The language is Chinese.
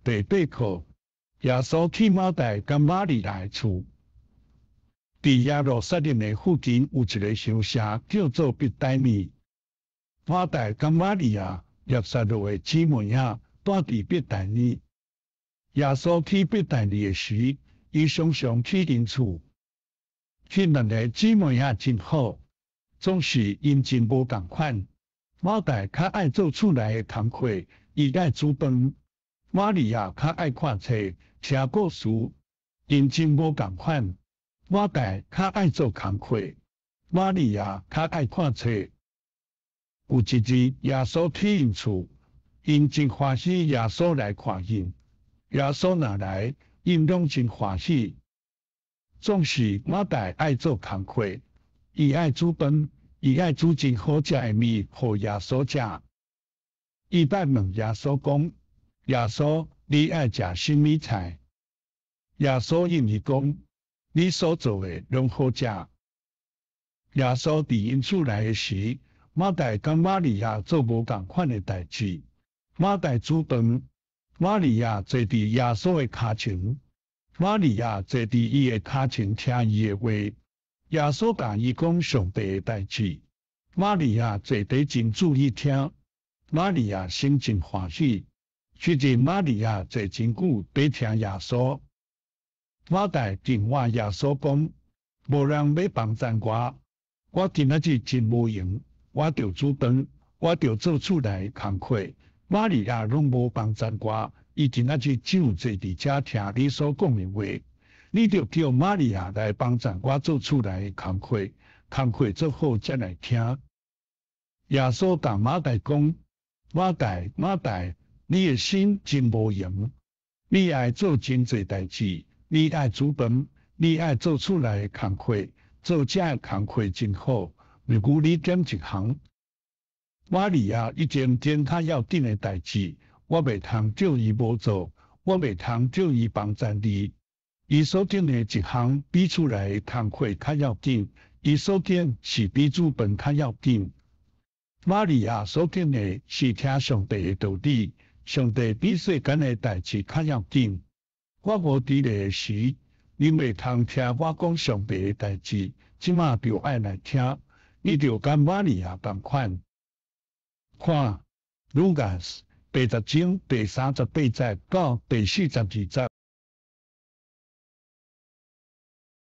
第8课，耶稣去马大甲玛利亚的厝。伫耶路撒冷的附近有一个乡舍，叫做伯大尼。马大甲玛利亚、约撒路的姊妹仔住伫伯大尼。耶稣去伯大尼的时，伊常常去因厝。迄两个姊妹仔真好，总是因真无共款。马大较爱做厝内的工课，伊爱煮饭；玛利亚较爱看册、听故事，因真无共款。马大较爱做工课，玛利亚较爱看册。有一日，耶稣去因厝，因真欢喜耶稣来看因。耶稣若来，因拢真欢喜。总是马大爱做工课，伊爱煮饭，伊爱煮真好食的面互耶稣食。伊捌问耶稣讲：耶稣，你爱食什么菜？耶稣应伊讲：你所做的拢好食。耶稣伫因厝内的时，马大甲玛利亚做无共款的代志。马大煮饭，玛利亚坐伫耶稣的骹前。玛利亚坐伫伊的骹前听伊的话。耶稣甲伊讲上帝的代志，玛利亚坐伫真注意听。玛利亚心真欢喜，迄日玛利亚坐真久伫听耶稣。马大电话耶稣讲，无人要帮赞我今仔日真无闲，我着煮饭，我着做厝内的工课。玛利亚拢无帮赞我，伊今仔日只有坐伫遮听你所讲的话。你着叫玛利亚来帮赞我做厝内的工课，工课做好才来听。耶稣甲马大讲：马大，你的心真无闲，你爱做真侪代志。你爱煮饭，你爱做厝内的工课，做遮的工课真好，如果你点一项。玛利亚一件较要紧的代志，我袂通叫伊无做，我袂通叫伊帮赞你。伊所点的一项比厝内的工课较要紧，伊所点是比煮饭较要紧。玛利亚所点的是听上帝的道理，上帝比世间的代志较要紧。我无伫咧时，你袂通听我讲上帝的代志，即马着爱来听，你着甲玛利亚同款。看，路加8章第38节到第42节。